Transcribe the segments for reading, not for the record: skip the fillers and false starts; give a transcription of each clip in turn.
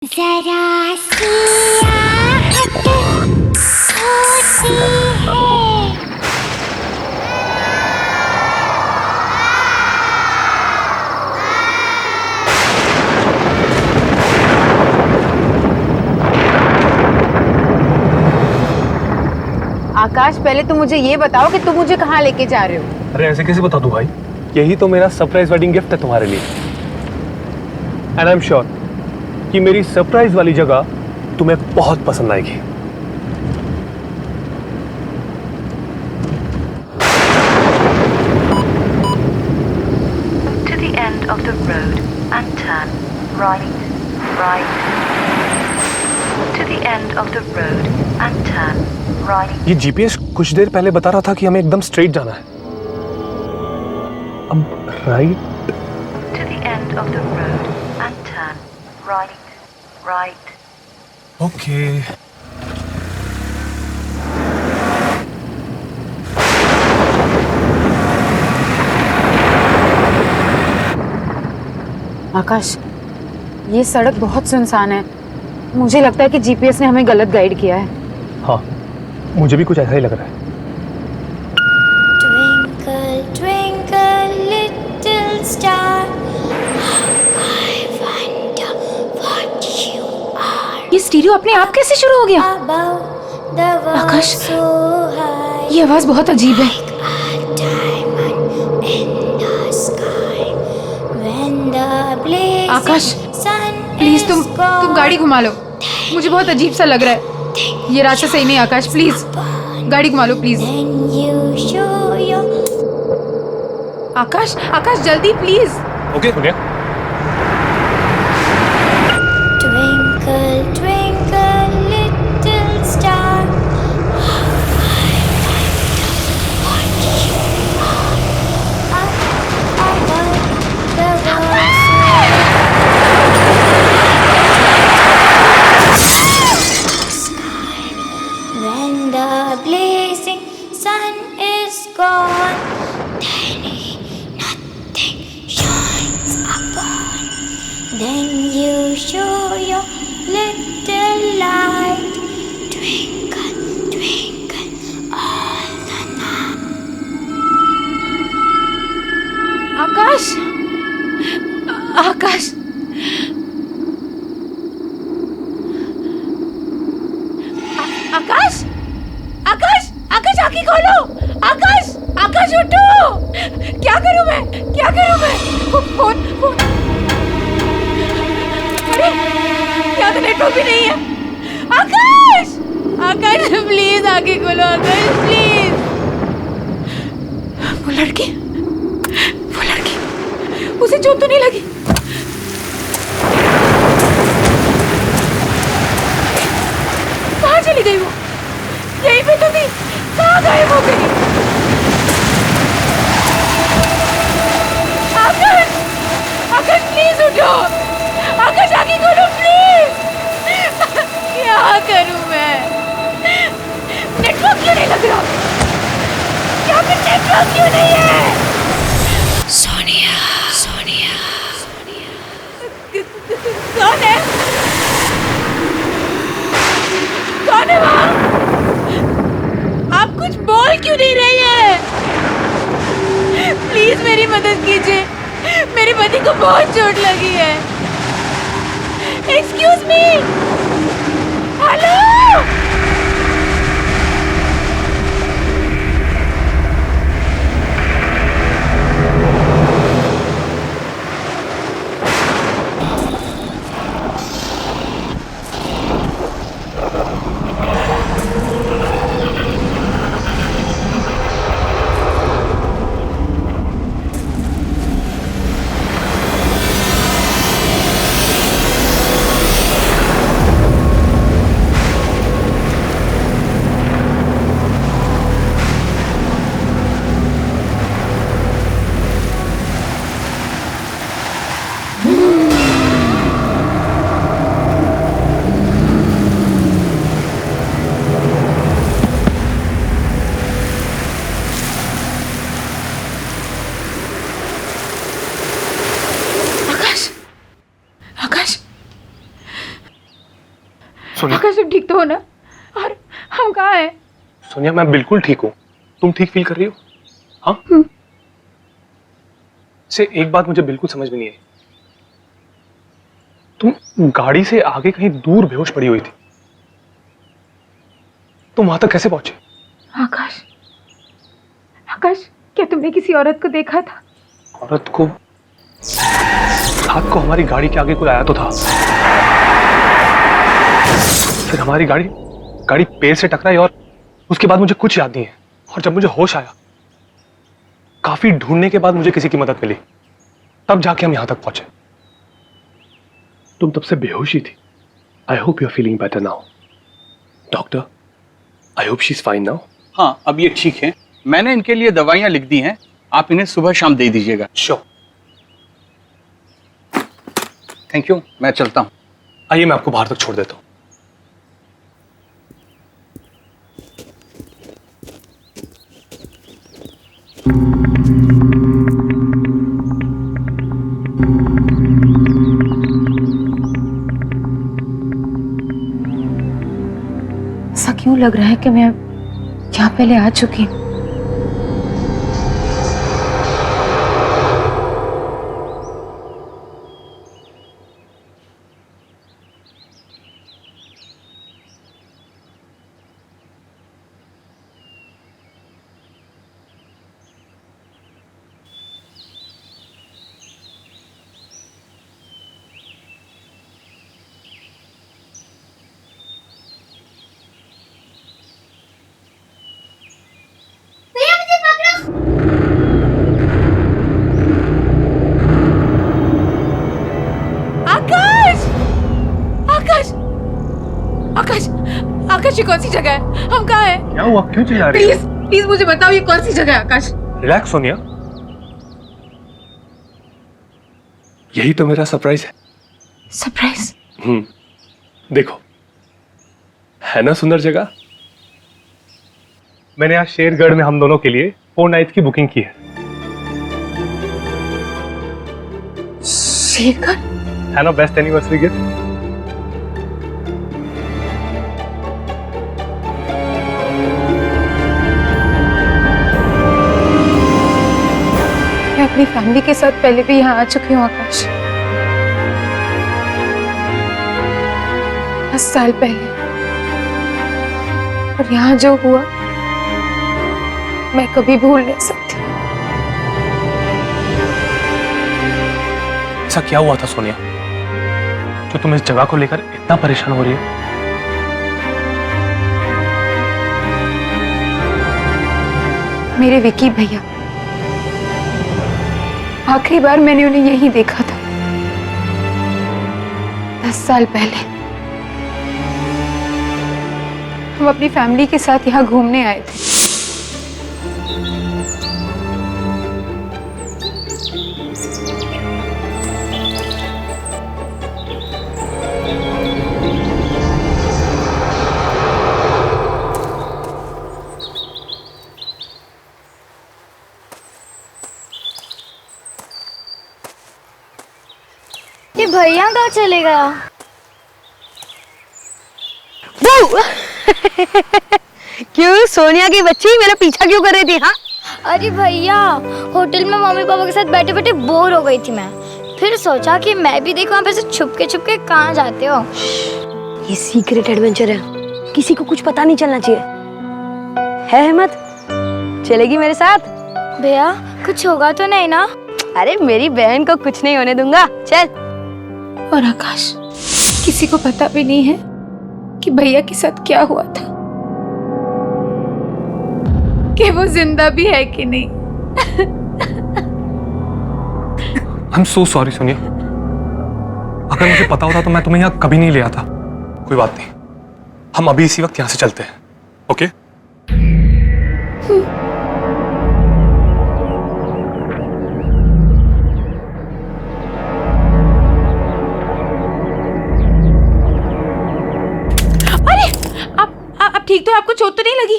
जरा सी आहट होती है। आकाश, पहले तुम मुझे ये बताओ कि तुम मुझे कहाँ लेके जा रहे हो? अरे ऐसे कैसे बता दूं भाई? यही तो मेरा सरप्राइज वेडिंग गिफ्ट है तुम्हारे लिए। एंड आई एम श्योर कि मेरी सरप्राइज वाली जगह तुम्हें बहुत पसंद आएगी। To the end of the road and turn right, right. To the end of the road and turn right. ये जीपीएस कुछ देर पहले बता रहा था कि हमें एकदम स्ट्रेट जाना है। अब right. To the end of the road and turn right, right. Okay. Akash, ये सड़क बहुत सुनसान है। मुझे लगता है कि जीपीएस ने हमें गलत गाइड किया है। हाँ, मुझे भी कुछ ऐसा ही लग रहा है। Twinkle, twinkle, little star, I wonder what you are ये स्टीरियो अपने आप कैसे शुरू हो गया? above the world Akash, so high, ये आवाज बहुत अजीब है। like a diamond in the sky. When the blazing Akash, sun please is तुम gone, गाड़ी घुमा लो। मुझे बहुत अजीब सा लग रहा है। ये रास्ता सही नहीं है आकाश, प्लीज गाड़ी घुमा लो please. then you show your Akash, Akash जल्दी please. Okay okay. twinkle, twinkle, little star. What you are above the world. Sky. When the blazing sun is gone, then nothing shines upon. Then you show your little light, twinkle, twinkle, all the night. आकाश, आकाश, आकाश, आकाश, आकाश आंखें खोलो। आकाश, आकाश उठो। क्या करूं मैं? क्या करूं मैं? Phone phone. अरे यहाँ तो नेटवर्क भी नहीं है। आकाश, आकाश प्लीज आंखें खोलो। आकाश प्लीज। वो लड़की, उसे चोट तो नहीं लगी? कहाँ चली गई वो? यहीं पे तो थी, कहाँ गायब हो गई? आकाश, आकाश प्लीज उठो। आकाश आगे खोलो प्लीज। क्या करूं मैं? नेटवर्क क्यों नहीं लग रहा? यहाँ पे नेटवर्क क्यों नहीं है? सोनिया, सोनिया, कौन है? कौन है वहाँ? आप कुछ बोल क्यों नहीं रही है? प्लीज मेरी मदद कीजिए। मेरे पति को बहुत चोट लगी है। Excuse me. हेलो। सोनिया, आकाश तुम ठीक तो हो ना? और हम कहाँ हैं? सोनिया मैं बिल्कुल ठीक हूँ। तुम ठीक फील कर रही हो? हाँ? से एक बात मुझे बिल्कुल समझ में नहीं आई। तुम गाड़ी से आगे कहीं दूर बेहोश पड़ी हुई थी, तुम वहां तक कैसे पहुंचे? आकाश, आकाश क्या तुमने किसी औरत को देखा था? औरत को? रात को हमारी गाड़ी के आगे कोई आया तो था, फिर हमारी गाड़ी पेड़ से टकराई और उसके बाद मुझे कुछ याद नहीं है। और जब मुझे होश आया, काफी ढूंढने के बाद मुझे किसी की मदद मिली, तब जाके हम यहां तक पहुंचे। तुम तब से बेहोश ही थी। I hope you are feeling better now. Doctor, I hope she is fine now. हाँ, अब ये ठीक है। मैंने इनके लिए दवाइयाँ लिख दी हैं, आप इन्हें सुबह शाम दे दीजिएगा। श्योर। थैंक यू, मैं चलता हूँ। आइए मैं आपको बाहर तक छोड़ देता हूँ। ऐसा क्यों लग रहा है कि मैं यहाँ पहले आ चुकी हूँ? आकाश, आकाश, आकाश, आकाश ये कौन सी जगह है? हम कहाँ हैं? क्या हुआ? क्यों चिल्ला रही प्लीज प्लीज मुझे बताओ ये कौन सी जगह है आकाश? रिलैक्स सोनिया, यही तो मेरा सरप्राइज है। सरप्राइज? देखो, है ना सुंदर जगह। मैंने आज शेरगढ़ में हम दोनों के लिए 4 नाइट्स की बुकिंग की है। शेरगढ़? है ना बेस्ट एनिवर्सरी गिफ्ट? मैं अपनी फैमिली के साथ पहले भी यहाँ आ चुकी हूँ आकाश, 10 साल पहले। और यहाँ जो हुआ मैं कभी भूल नहीं सकती। ऐसा क्या हुआ था सोनिया जो तुम इस जगह को लेकर इतना परेशान हो रही हो? मेरे विकी भैया, आखिरी बार मैंने उन्हें यही देखा था 10 साल पहले। हम अपनी फैमिली के साथ यहाँ घूमने आए थे। ये भैया कहाँ चले गया? क्यों सोनिया की बच्ची मेरा पीछा क्यों कर रही थी? हाँ, अरे भैया, होटल में मम्मी पापा के साथ बैठे बैठे बोर हो गई थी मैं। फिर सोचा कि मैं भी देखूं आप ऐसे छुप के कहाँ जाते हो। ये सीक्रेट एडवेंचर है, किसी को कुछ पता नहीं चलना चाहिए। है हिम्मत? चलेगी मेरे साथ? भैया कुछ होगा तो नहीं ना? अरे मेरी बहन को कुछ नहीं होने दूंगा, चल। और आकाश, किसी को पता भी नहीं है कि भैया के साथ क्या हुआ था, कि वो जिंदा भी है कि नहीं। I am so sorry Sonia, अगर मुझे पता होता तो मैं तुम्हें यहाँ कभी नहीं ले आता। कोई बात नहीं, हम अभी इसी वक्त यहाँ से चलते हैं। ओके? आप ठीक तो? आपको चोट तो नहीं लगी?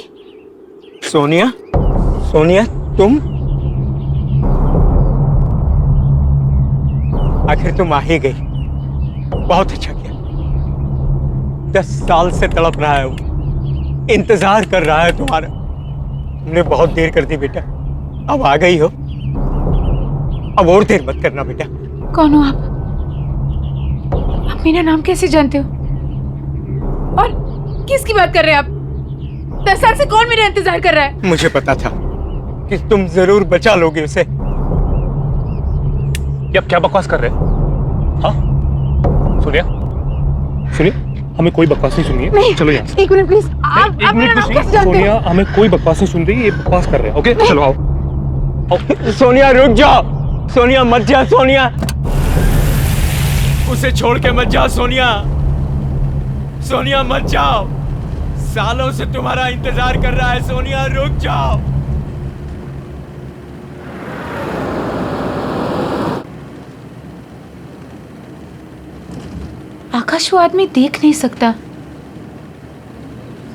सोनिया, सोनिया तुम आखिर तुम आ ही गई, बहुत अच्छा किया। 10 साल से तड़प रहा है वो, इंतजार कर रहा है तुम्हारा। तुमने बहुत देर कर दी बेटा, अब आ गई हो, अब और देर मत करना बेटा। कौन हो आप मेरा नाम कैसे जानते हो? और किसकी बात कर रहे हैं आप? 10 साल से कौन मेरा इंतजार कर रहा है? मुझे पता था कि तुम जरूर बचा लोगे उसे। ये आप क्या बकवास कर रहे हैं? हाँ सोनिया, सुनिए, हमें कोई बकवास नहीं सुननी है। नहीं, चलो यहाँ से। एक मिनट प्लीज। आप एक मेरा मिनट नाम प्लीज। कैसे जानते सोनिया, हो? हमें कोई बकवास नहीं सुन रही, ये बकवास कर रहे हैं। ओके चलो आओ। सोनिया रुक जाओ, सोनिया मत जा, सोनिया उसे छोड़ के मत जाओ, सोनिया, सोनिया मत जाओ, सालों से तुम्हारा इंतजार कर रहा है, सोनिया रुक जाओ। आकाश वो आदमी देख नहीं सकता,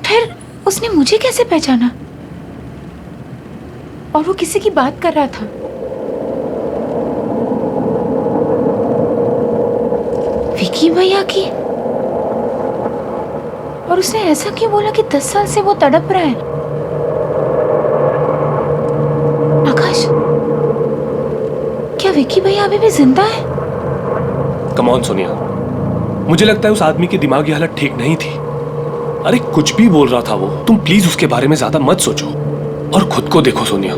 फिर उसने मुझे कैसे पहचाना? और वो किसी की बात कर रहा था। विकी भैया की। और उसने ऐसा क्यों बोला कि 10 साल से वो तड़प रहा है? आकाश, क्या विकी भैया अभी भी जिंदा है? कम ऑन सोनिया, मुझे लगता है उस आदमी की दिमागी हालत ठीक नहीं थी। अरे कुछ भी बोल रहा था वो, तुम प्लीज उसके बारे में ज्यादा मत सोचो और खुद को देखो सोनिया,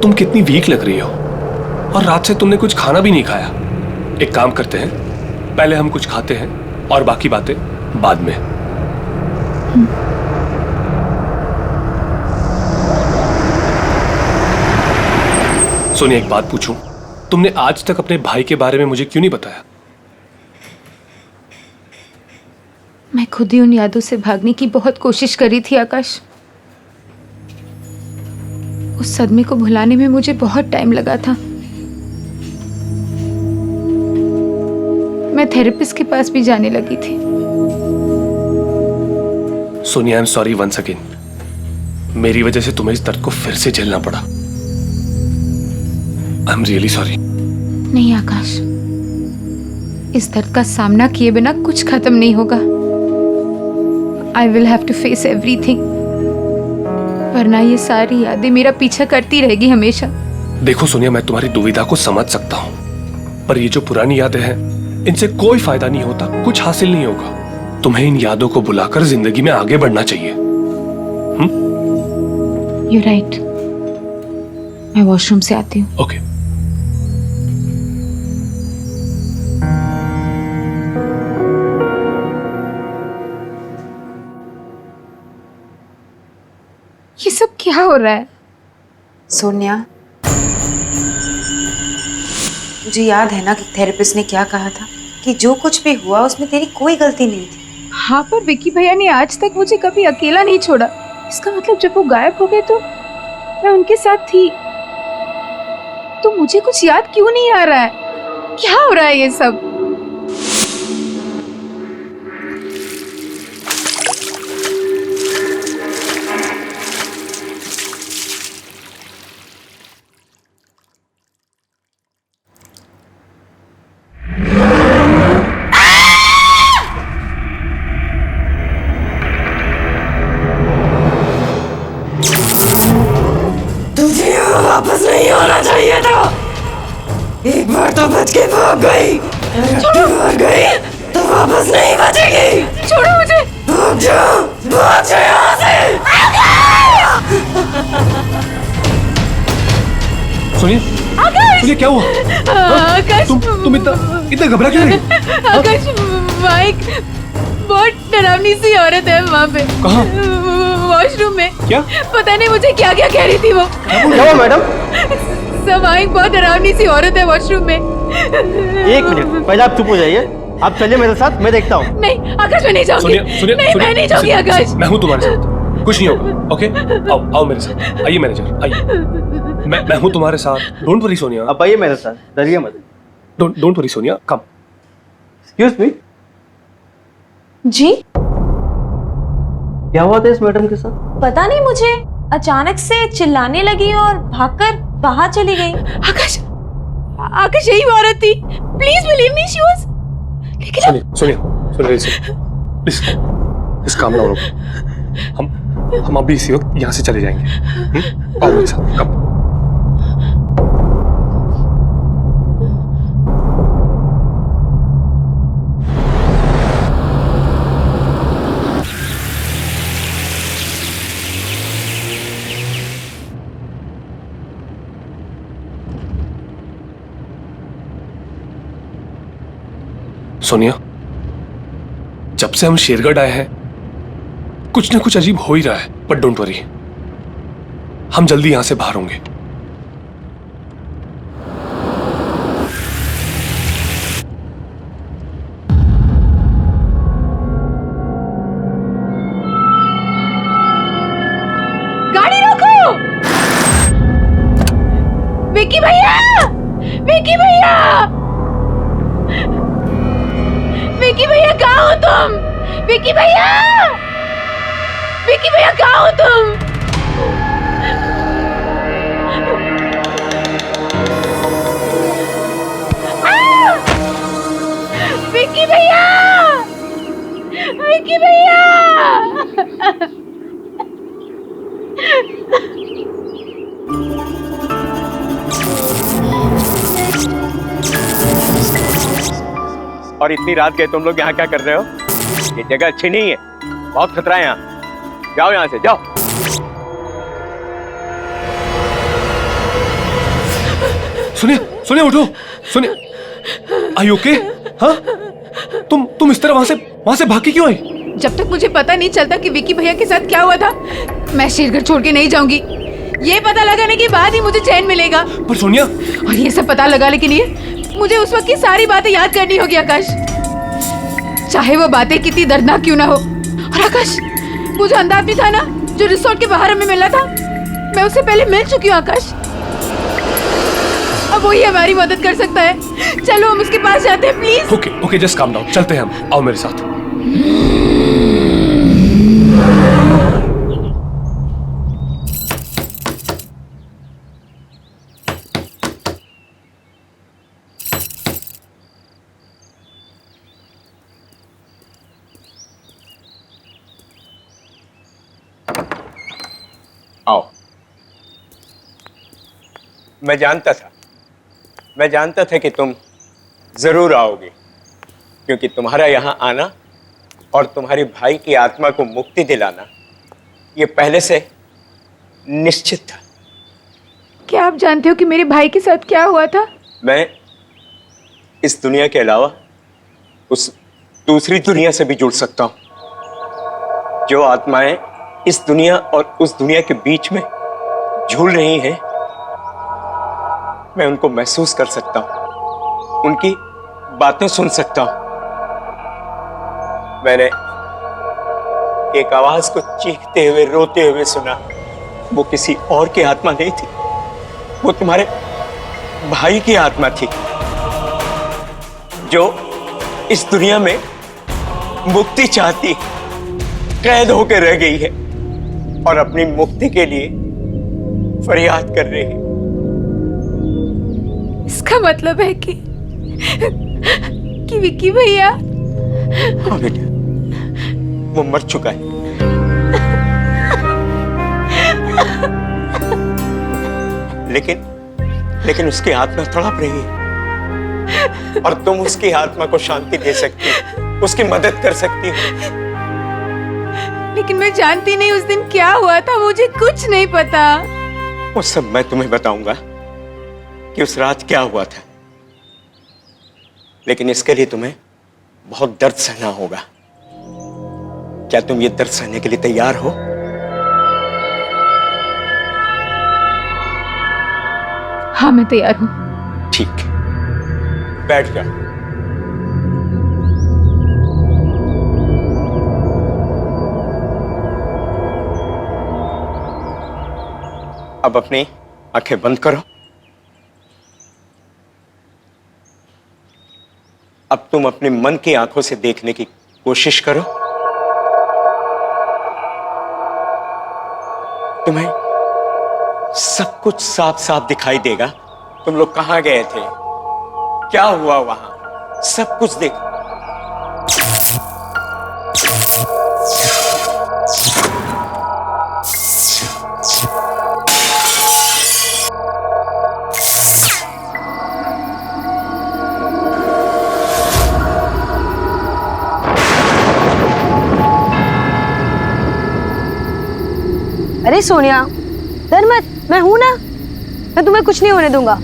तुम कितनी वीक लग रही हो और रात से तुमने कुछ खाना भी नहीं खाया। एक काम करते हैं, पहले हम कुछ खाते हैं और बाकी बातें बाद में। सोनिया एक बात पूछूं, तुमने आज तक अपने भाई के बारे में मुझे क्यों नहीं बताया? मैं खुद ही उन यादों से भागने की बहुत कोशिश करी थी आकाश। उस सदमे को भुलाने में मुझे बहुत टाइम लगा था। मैं थेरेपिस्ट के पास भी जाने लगी थी। Sonia I am sorry once again, मेरी वजह से तुम्हें इस दर्द को फिर से झेलना पड़ा। I am really sorry. नहीं आकाश, इस दर्द का सामना किए बिना कुछ खत्म नहीं होगा। I will have to face everything, वरना ये सारी यादें मेरा पीछा करती रहेगी हमेशा। देखो सोनिया, मैं तुम्हारी दुविधा को समझ सकता हूँ, पर ये जो पुरानी यादें हैं, इनसे कोई फायदा नहीं होता, कुछ हासिल नहीं होगा। तुम्हें इन यादों को बुलाकर जिंदगी में आगे बढ़ना चाहिए। You're right. मैं वॉशरूम से आती हूँ। ओके। ये सब क्या हो रहा है? सोनिया, मुझे याद है ना कि थेरेपिस्ट ने क्या कहा था कि जो कुछ भी हुआ उसमें तेरी कोई गलती नहीं थी। हाँ, पर विकी भैया ने आज तक मुझे कभी अकेला नहीं छोड़ा। इसका मतलब जब वो गायब हो गए तो मैं उनके साथ थी। तो मुझे कुछ याद क्यों नहीं आ रहा है? क्या हो रहा है ये सब? वापस नहीं होना चाहिए था। एक बार तो बच के भाग गई, भाग गई तो वापस नहीं बचेगी। छोड़ो मुझे। भाग जाओ यहाँ से। सोनिया, सोनिया क्या हुआ? आकाश, तुम इतना घबरा क्यों रही? आकाश, माइक, बहुत डरावनी सी औरत है वहाँ पे। कहाँ? वॉशरूम में। क्या? पता नहीं मुझे क्या क्या कह रही थी वो। क्या मैडम? सब माइक, बहुत डरावनी सी औरत है वॉशरूम में। एक मिनट, पहले आप चुप हो जाइए। आप चलिए मेरे साथ, मैं देखता हूँ। नहीं आकाश, मैं नहीं जाऊंगी। सोनिया, नहीं, मैं नहीं जाऊंगी आकाश। मैं हूँ तुम्हारे साथ, कुछ नहीं होगा। ओके, आओ मेरे साथ। आइए मैनेजर, आइए। मैं हूँ तुम्हारे साथ। Don't worry Sonia. आप आइए मेरे साथ, डरिए मत। Don't worry Sonia, come. Excuse me, जी? क्या हुआ था इस मैडम के साथ? पता नहीं मुझे, अचानक से चिल्लाने लगी और भागकर बाहर चली गई। आकाश, आकाश यही वो औरत थी। Please believe me, she was. लेकिन सोनिया, प्लीज इस काम ना रोको। हम अभी इसी वक्त यहाँ से चले जाएंगे। आओ मेरे साथ, कब। सोनिया, जब से हम शेरगढ़ आए हैं कुछ ना कुछ अजीब हो ही रहा है, बट डोंट वरी, हम जल्दी यहां से बाहर होंगे। गाड़ी रोको! विक्की भैया! विक्की भैया! विक्की भैया कहाँ हो तुम? विक्की भैया! विक्की भैया कहाँ हो तुम? विक्की भैया! विक्की भैया! और इतनी रात गए तुम लोग यहाँ क्या कर रहे हो? ये जगह अच्छी नहीं है, बहुत खतरा है यहाँ। जाओ यहाँ से, जाओ। सुनिए, सुनिए, उठो, सुनिए। Are you okay? हाँ? तुम इस तरह वहां से भाग के क्यों आई? जब तक मुझे पता नहीं चलता कि विक्की भैया के साथ क्या हुआ था, मैं शेरगढ़ छोड़ के नहीं जाऊंगी। ये पता लगाने के बाद ही मुझे चैन मिलेगा। पर सोनिया, और ये सब पता लगाने के लिए मुझे उस वक्त की सारी बातें याद करनी होगी आकाश, चाहे वो बातें कितनी दर्दनाक क्यों ना हो। और आकाश, वो जो अंधा आदमी था ना, जो रिसोर्ट के बाहर हमें मिला था, मैं उससे पहले मिल चुकी हूँ आकाश। अब वही हमारी मदद कर सकता है। चलो हम उसके पास जाते हैं, please. Okay okay, just calm down, चलते हैं हम। आओ मेरे साथ। आओ। मैं जानता था कि तुम जरूर आओगे, क्योंकि तुम्हारा यहाँ आना और तुम्हारे भाई की आत्मा को मुक्ति दिलाना ये पहले से निश्चित था। क्या आप जानते हो कि मेरे भाई के साथ क्या हुआ था? मैं इस दुनिया के अलावा उस दूसरी दुनिया से भी जुड़ सकता हूं। जो आत्माएं इस दुनिया और उस दुनिया के बीच में झूल रही हैं, मैं उनको महसूस कर सकता हूं, उनकी बातें सुन सकता हूं। मैंने एक आवाज को चीखते हुए, रोते हुए सुना। वो किसी और की आत्मा नहीं थी, वो तुम्हारे भाई की आत्मा थी, जो इस दुनिया में मुक्ति चाहती, कैद होकर रह गई है और अपनी मुक्ति के लिए फरियाद कर रही है। इसका मतलब है कि विक्की भैया। हाँ बेटा, वो मर चुका है। लेकिन उसकी आत्मा तड़प रही है और तुम उसकी आत्मा को शांति दे सकती हो, उसकी मदद कर सकती हो। लेकिन मैं जानती नहीं उस दिन क्या हुआ था, मुझे कुछ नहीं पता। वो सब मैं तुम्हें बताऊंगा कि उस रात क्या हुआ था, लेकिन इसके लिए तुम्हें बहुत दर्द सहना होगा। क्या तुम ये दर्द सहने के लिए तैयार हो? हाँ, मैं तैयार हूं। ठीक, बैठ जाओ। अब अपनी आंखें बंद करो। अब तुम अपने मन की आंखों से देखने की कोशिश करो। तुम्हें सब कुछ साफ साफ दिखाई देगा। तुम लोग कहां गए थे, क्या हुआ वहां, सब कुछ देखो। अरे सोनिया, डर मत, मैं हूं ना, मैं तुम्हें कुछ नहीं होने दूंगा।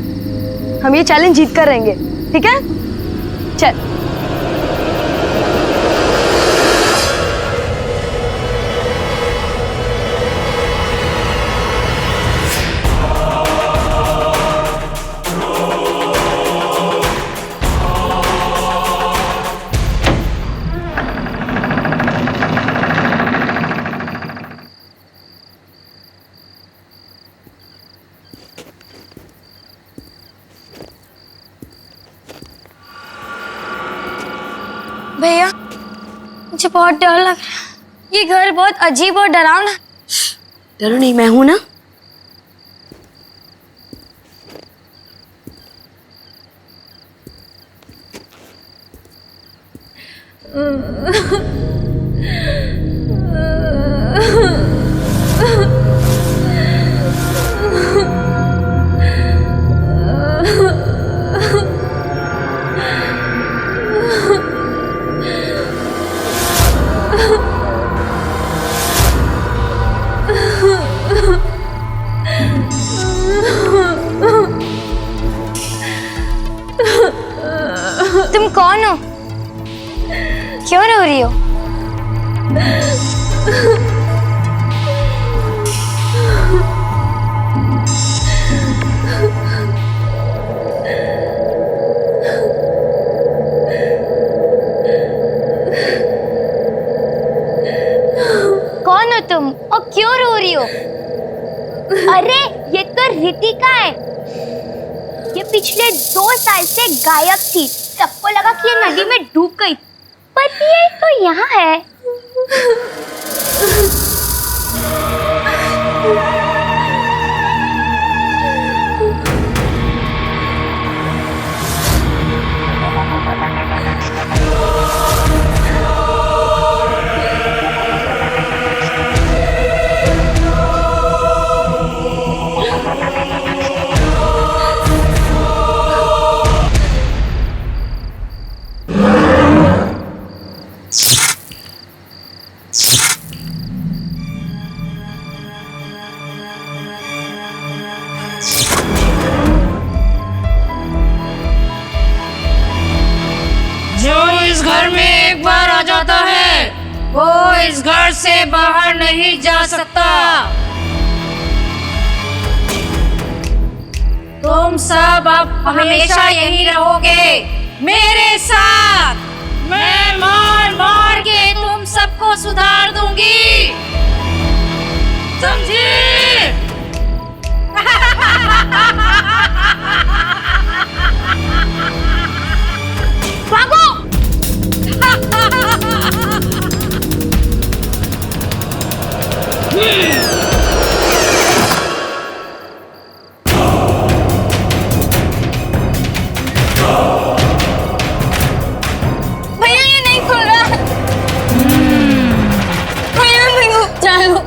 हम ये चैलेंज जीत कर रहेंगे, ठीक है? चल। भैया, मुझे बहुत डर लग रहा है। ये घर बहुत अजीब और डरावना। डरो नहीं, मैं हूं ना। तुम कौन हो? क्यों रो रही हो? कौन हो तुम और क्यों रो रही हो? अरे ये तो रितिका है। ये पिछले 2 साल से गायब थी। सबको लगा कि ये नदी में डूब गई, पर ये तो यहाँ है। घर में एक बार आ जाता है वो इस घर से बाहर नहीं जा सकता। तुम सब अब हमेशा यही रहोगे मेरे साथ। मैं मार मार के तुम सबको सुधार दूंगी, समझे? भागो! भैया ये नहीं खुल रहा। भैया चलो,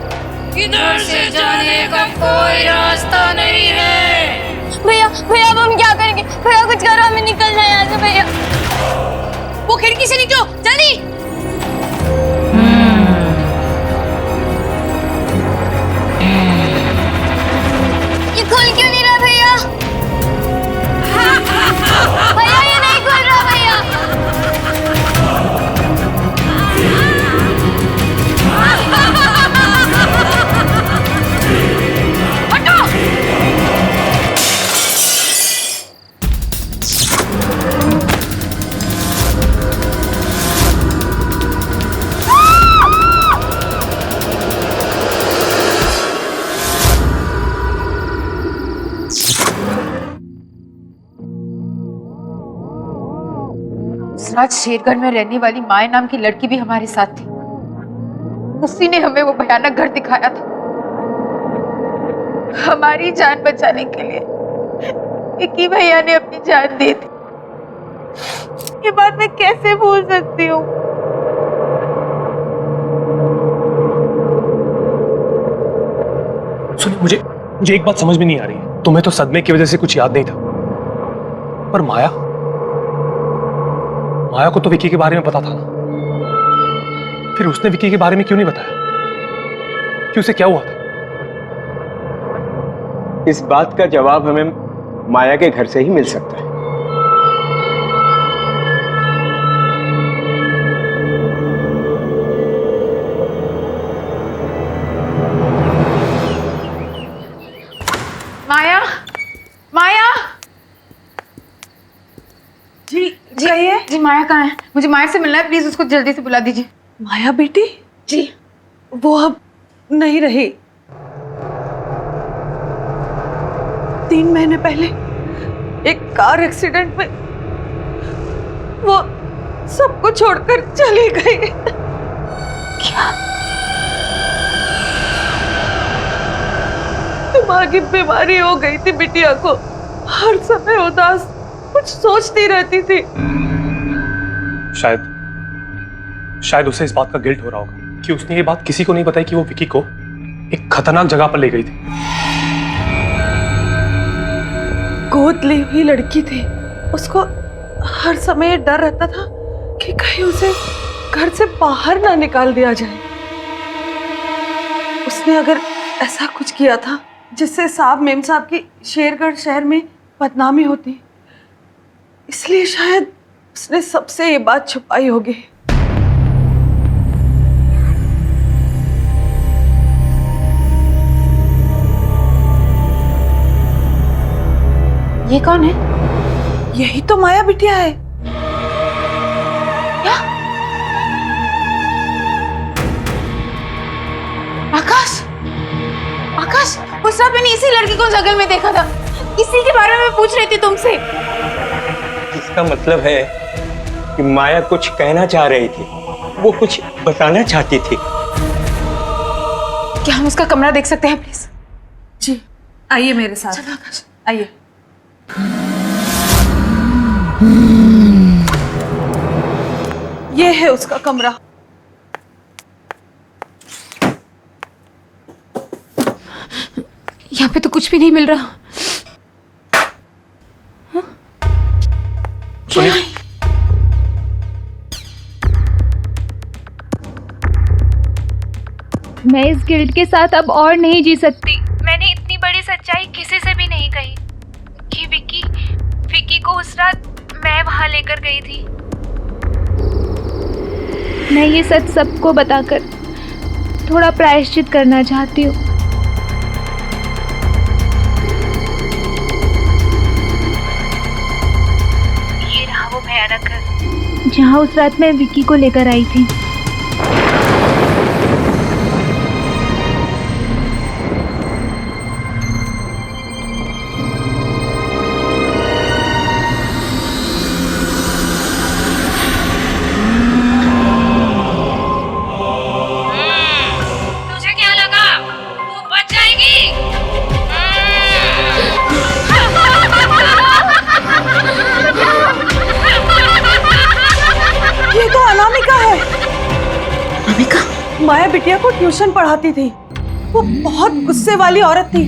इधर से जाने का कोई रास्ता नहीं है। भैया भैया अब हम क्या करेंगे? भैया कुछ करो, हमें निकलना है यहाँ से। भैया वो खिड़की से निकलो जल्दी। ये खुल क्यों नहीं रहा भैया? भैया ये नहीं खुल रहा भैया। हटो! रात शेरगढ़ में रहने वाली माया नाम की लड़की भी हमारे साथ थी। उसी ने हमें वो भयानक घर दिखाया था। हमारी जान बचाने के लिए विक्की भैया ने अपनी जान दी थी। ये बात मैं कैसे भूल सकती हूँ? सुनिए, मुझे एक बात समझ में नहीं आ रही है। तुम्हें तो सदमे की वजह से कुछ याद नहीं था, पर माया को तो विक्की के बारे में पता था ना। फिर उसने विक्की के बारे में क्यों नहीं बताया कि उसे क्या हुआ था? इस बात का जवाब हमें माया के घर से ही मिल सकता है। माया, माया। जी कहिए। जी माया कहाँ है? मुझे माया से मिलना है, प्लीज उसको जल्दी से बुला दीजिए। माया बेटी? जी। वो अब नहीं रही। 3 महीने पहले एक कार एक्सीडेंट में वो सबको छोड़कर चली गई। क्या? दिमागी बीमारी हो गई थी बिटिया को। हर समय उदास, कुछ सोचती रहती थी। शायद उसे इस बात का गिल्ट हो रहा होगा कि उसने ये बात किसी को नहीं बताई कि वो विकी को एक खतरनाक जगह पर ले गई थी। गोद ली हुई लड़की थी। उसको हर समय डर रहता था कि कहीं उसे घर से बाहर ना निकाल दिया जाए। उसने अगर ऐसा कुछ किया था जिससे साहब मेम साहब की शेरगढ़ शहर में बदनामी होती, इसलिए शायद उसने सबसे ये बात छुपाई होगी। ये कौन है? यही तो माया बिटिया है। क्या? आकाश, आकाश, उस रात मैंने इसी लड़की को जंगल में देखा था। इसी के बारे में मैं पूछ रही थी तुमसे। इसका मतलब है कि माया कुछ कहना चाह रही थी, वो कुछ बताना चाहती थी। क्या हम उसका कमरा देख सकते हैं प्लीज? जी आइए मेरे साथ। चलो आकाश। आइए। ये है उसका कमरा। यहाँ पे तो कुछ भी नहीं मिल रहा। हाँ? क्या है? मैं इस गिल्ट के साथ अब और नहीं जी सकती। मैंने इतनी बड़ी सच्चाई किसी से भी नहीं कही कि विकी को उस रात मैं वहां लेकर गई थी। मैं ये सच सबको बताकर थोड़ा प्रायश्चित करना चाहती हूँ। ये रहा वो भयानक घर जहाँ उस रात मैं विकी को लेकर आई थी। तुझे क्या लगा तू बच जाएगी? ये तो अनामिका है। अनामिका? माया बिटिया को ट्यूशन पढ़ाती थी। वो बहुत गुस्से वाली औरत थी।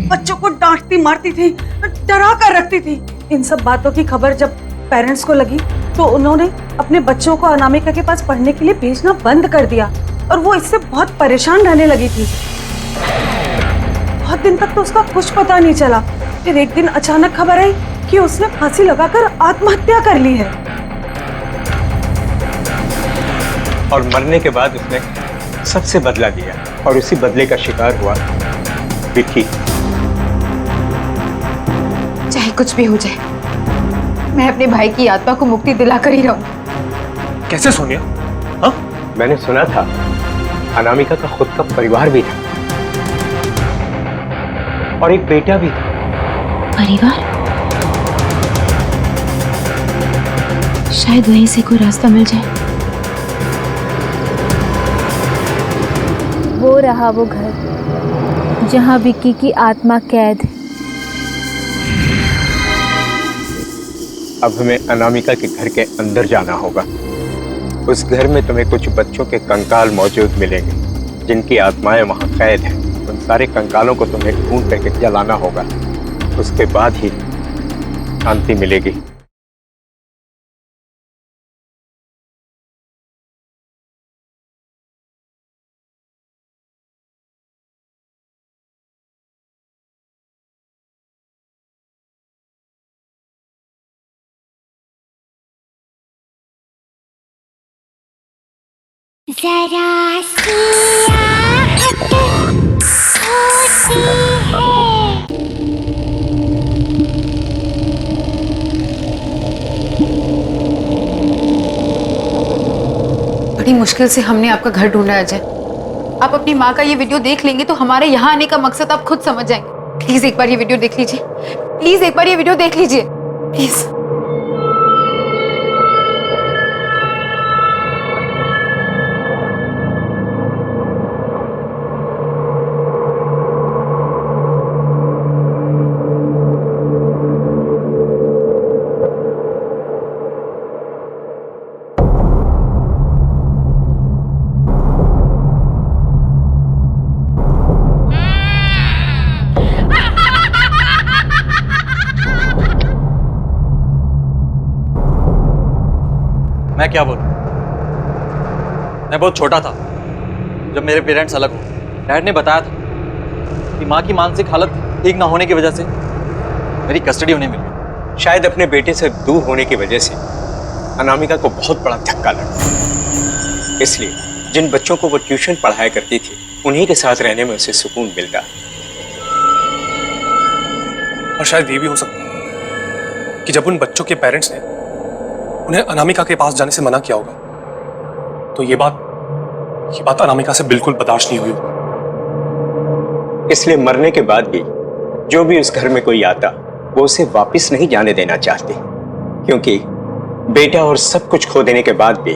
बच्चों को डांटती मारती थी, डरा कर रखती थी। इन सब बातों की खबर जब पेरेंट्स को लगी तो उन्होंने अपने बच्चों को अनामिका के पास पढ़ने के लिए भेजना बंद कर दिया और वो इससे बहुत परेशान रहने लगी थी। बहुत दिन तक तो उसका कुछ पता नहीं चला। फिर एक दिन अचानक खबर आई कि उसने फांसी लगाकर आत्महत्या कर ली है। और मरने के बाद उसने सबसे बदला लिया और उसी बदले का शिकार हुआ विकी। चाहे कुछ भी हो जाए, मैं अपने भाई की आत्मा को मुक्ति दिलाकर ही रहूं। कैसे सोनिया? हाँ? मैंने सुना था अनामिका का खुद का परिवार भी था और एक बेटा भी था। परिवार? शायद वहीं से कोई रास्ता मिल जाए। वो रहा वो घर जहां विक्की की आत्मा कैद है। अब हमें अनामिका के घर के अंदर जाना होगा। उस घर में तुम्हें कुछ बच्चों के कंकाल मौजूद मिलेंगे जिनकी आत्माएं वहां कैद हैं। उन सारे कंकालों को तुम्हें ढूंढ करके जलाना होगा। उसके बाद ही शांति मिलेगी। जरा सी आहट होती है। बड़ी मुश्किल से हमने आपका घर ढूंढा है अजय। आप अपनी माँ का ये वीडियो देख लेंगे तो हमारे यहाँ आने का मकसद आप खुद समझ जाएंगे। प्लीज एक बार ये वीडियो देख लीजिए, प्लीज एक बार ये वीडियो देख लीजिए, प्लीज। मैं क्या बोलूं? मैं बहुत छोटा था जब मेरे पेरेंट्स अलग हुए। डैड ने बताया था कि माँ की मानसिक हालत ठीक ना होने की वजह से मेरी कस्टडी उन्हें मिली। शायद अपने बेटे से दूर होने की वजह से अनामिका को बहुत बड़ा धक्का लगा, इसलिए जिन बच्चों को वो ट्यूशन पढ़ाया करती थी उन्हीं के साथ रहने में उसे सुकून मिलता। और शायद ये भी हो सकता है कि जब उन बच्चों के पेरेंट्स ने उन्हें अनामिका के पास जाने से मना किया होगा तो ये बात अनामिका से बिल्कुल बर्दाश्त नहीं हुई होगी। इसलिए मरने के बाद भी जो भी उस घर में कोई आता वो उसे वापस नहीं जाने देना चाहते, क्योंकि बेटा और सब कुछ खो देने के बाद भी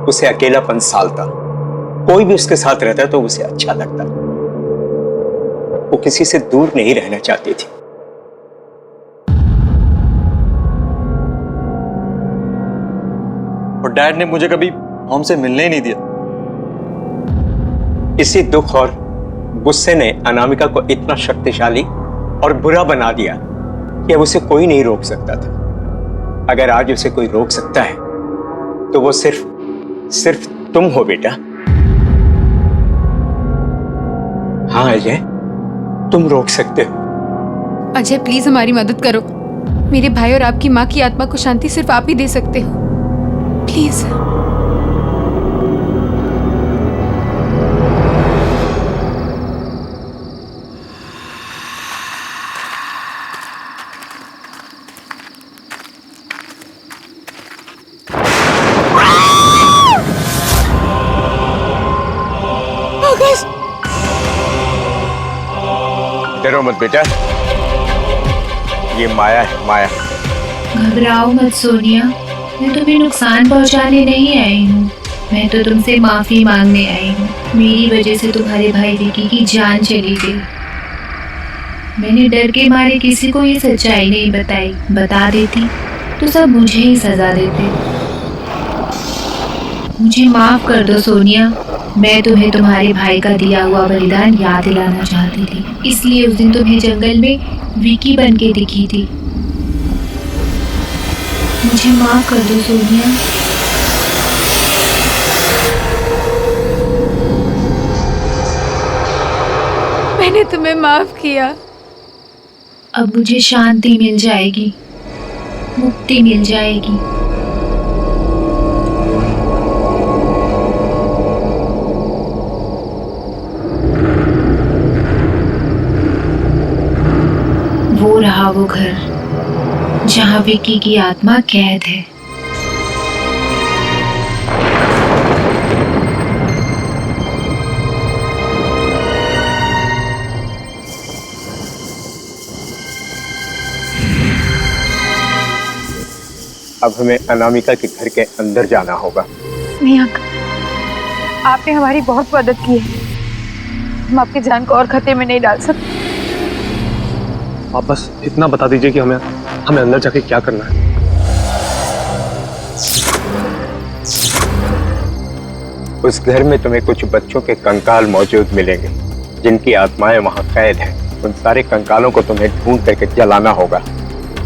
उसे अकेलापन सालता। कोई भी उसके साथ रहता तो उसे अच्छा लगता। वो किसी से दूर नहीं रहना चाहती थी। और डैड ने मुझे कभी मॉम से मिलने ही नहीं दिया। इसी दुख और गुस्से ने अनामिका को इतना शक्तिशाली और बुरा बना दिया कि अब उसे कोई नहीं रोक सकता था। अगर आज उसे कोई रोक सकता है तो वो सिर्फ तुम हो बेटा। हाँ अजय, तुम रोक सकते हो। अजय प्लीज हमारी मदद करो। मेरे भाई और आपकी माँ की आत्मा को शांति सिर्फ आप ही दे सकते हो, प्लीज। डरो मत बेटा, ये माया है, माया। घबराओ मत सोनिया, मैं तुम्हें नुकसान पहुंचाने नहीं आई हूँ। मैं तो तुमसे माफी मांगने आई हूँ। मेरी वजह से तुम्हारे भाई विकी की जान चली गई। मैंने डर के मारे किसी को ये सच्चाई नहीं बताई। बता देती तो सब मुझे ही सजा देते। मुझे माफ कर दो सोनिया। मैं तुम्हें तुम्हारे भाई का दिया हुआ बलिदान याद दिलाना चाहती थी, इसलिए उस दिन तुम्हें जंगल में विकी बन के दिखी थी। मुझे माफ कर दो सोनिया। मैंने तुम्हें माफ किया। अब मुझे शांति मिल जाएगी, मुक्ति मिल जाएगी। वो रहा वो घर जहाँ विकी की आत्मा कैद है। अब हमें अनामिका के घर के अंदर जाना होगा। नहीं अंकल, आपने हमारी बहुत मदद की है। हम आपकी जान को और खतरे में नहीं डाल सकते। आप बस इतना बता दीजिए कि हमें अंदर जाके क्या करना है। उस घर में तुम्हें कुछ बच्चों के कंकाल मौजूद मिलेंगे जिनकी आत्माएं वहां कैद हैं। उन सारे कंकालों को तुम्हें ढूंढ करके जलाना होगा।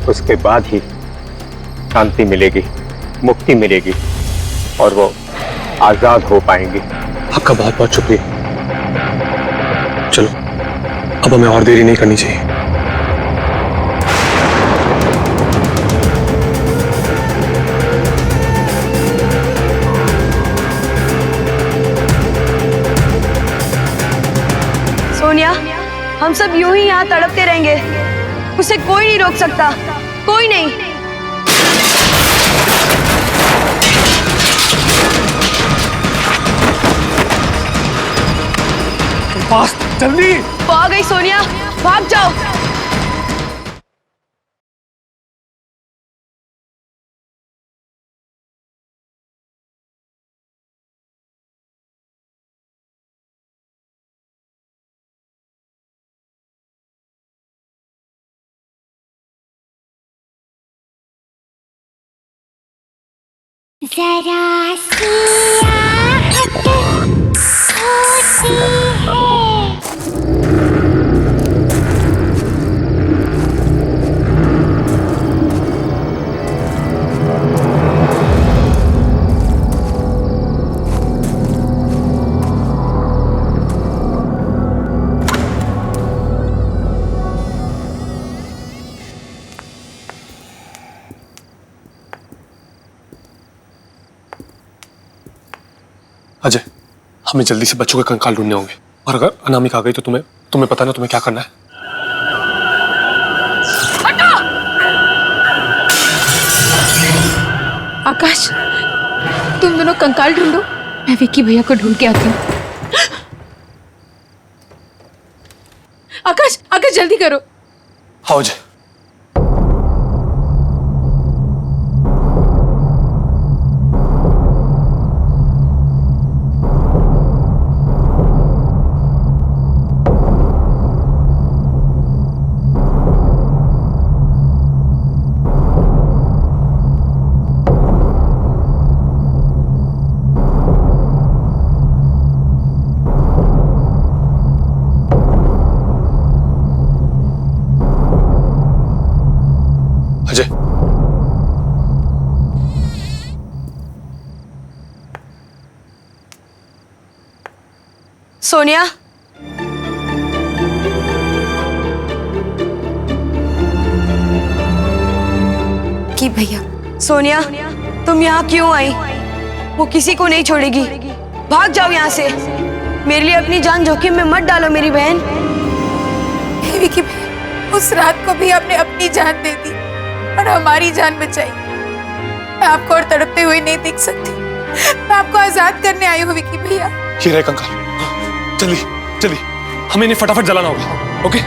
उसके बाद ही शांति मिलेगी, मुक्ति मिलेगी और वो आजाद हो पाएंगे। आपका बहुत बहुत शुक्रिया। चलो अब हमें और देरी नहीं करनी चाहिए। सोनिया, हम सब यूं ही यहाँ तड़पते रहेंगे। उसे कोई नहीं रोक सकता, कोई नहीं। पास जल्दी। वो आ गई सोनिया, भाग जाओ। जरा सी आहट होती है। अजय, हमें जल्दी से बच्चों के कंकाल ढूंढने होंगे, और अगर अनामिका आ गई तो तुम्हें पता ना तुम्हें क्या करना है। आकाश, तुम दोनों कंकाल ढूंढो, मैं विक्की भैया को ढूंढ के आती हूँ। आकाश, आकाश जल्दी करो। हाँ अजय। अजय, सोनिया, कि भैया, सोनिया, तुम यहाँ क्यों आई? वो किसी को नहीं छोड़ेगी। भाग जाओ यहाँ से। मेरे लिए अपनी जान जोखिम में मत डालो मेरी बहन। विक्की भैया, उस रात को भी आपने अपनी जान दे दी और हमारी जान बचाई। मैं आपको और तड़पते हुए नहीं देख सकती। मैं आपको आजाद करने आई हूँ विक्की भैया। ये रहे कंकाल। जल्दी जल्दी, हमें इन्हें फटाफट जलाना होगा। ओके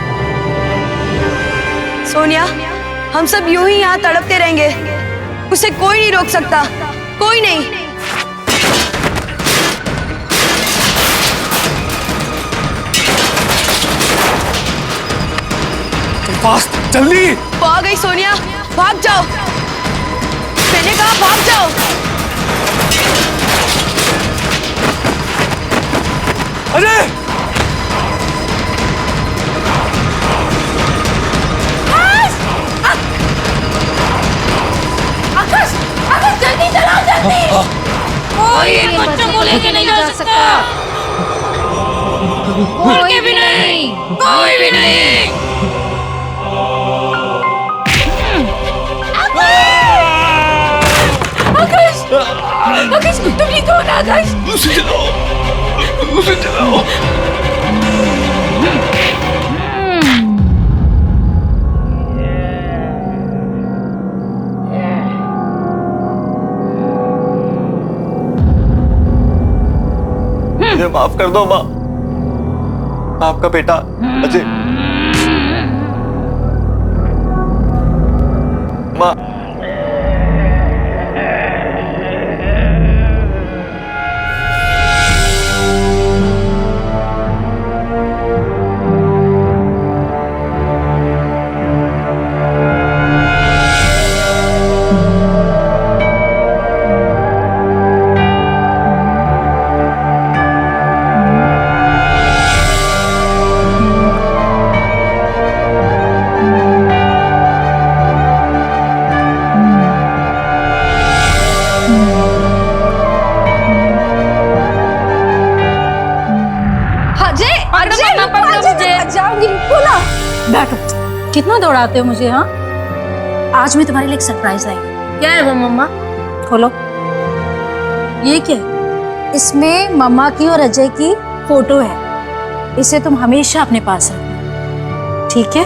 सोनिया, हम सब यूं ही यहाँ तड़पते रहेंगे। उसे कोई नहीं रोक सकता, कोई नहीं। फास्ट, जल्दी। वो आ गई सोनिया, भाग जाओ। मैंने कहा भाग जाओ। अजय, आकाश, आकाश जल्दी चलाओ, जल्दी। कोई इन बच्चों को लेके नहीं जा सकता। कोई भी नहीं, कोई भी नहीं। आकाश, आकाश तुम ठीक हो ना? आकाश, उसे जलाओ, उसे जलाओ। मुझे माफ कर दो माँ, आपका बेटा अजय। माँ, बैठो, कितना दौड़ाते हो मुझे? हाँ, आज मैं तुम्हारे लिए एक सरप्राइज लाई हूँ। क्या है वो मम्मा? खोलो। ये क्या है? इसमें मम्मा की और अजय की फोटो है। इसे तुम हमेशा अपने पास रखना, ठीक है?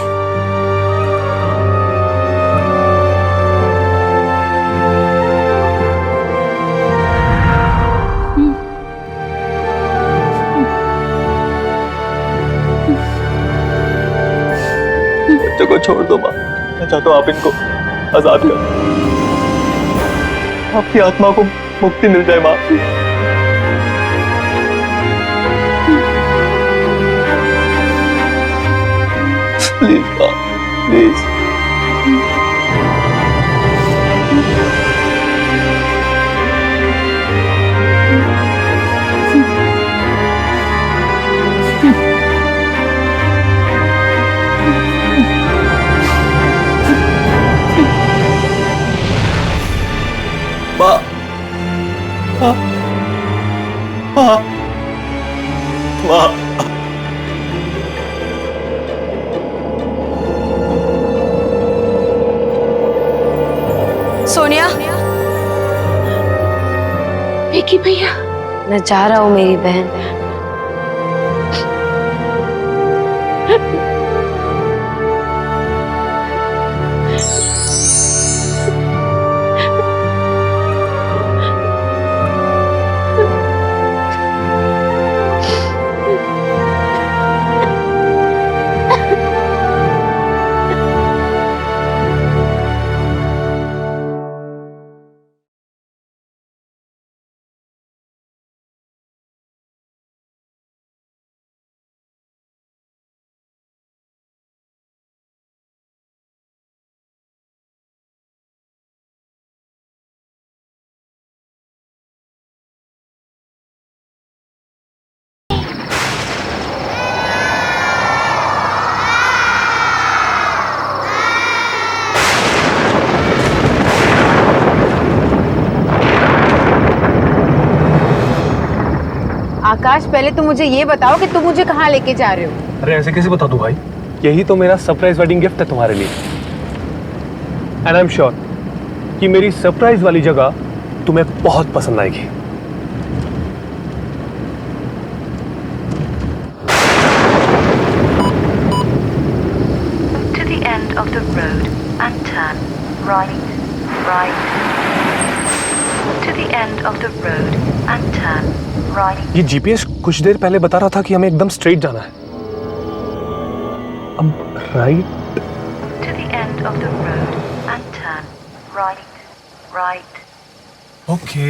बच्चों को छोड़ दो माँ, मैं चाहता हूँ आप इनको आजाद कर, आपकी आत्मा को मुक्ति मिल जाए माँ। प्लीज माँ, प्लीज। माँ, माँ, माँ, माँ। सोनिया, विकी भैया, मैं जा रहा हूँ मेरी बहन। आकाश, पहले तुम मुझे ये बताओ कि तुम मुझे कहाँ लेके जा रहे हो? अरे ऐसे कैसे बता दूं भाई, यही तो मेरा सरप्राइज वेडिंग गिफ्ट है तुम्हारे लिए। एंड आई एम श्योर कि मेरी सरप्राइज वाली जगह तुम्हें बहुत पसंद आएगी। To the end of the road and turn right, right. To the end of the road and turn right. ये जीपीएस कुछ देर पहले बता रहा था कि हमें एकदम स्ट्रेट जाना है। अब right. To the end of the road and turn right, right. Okay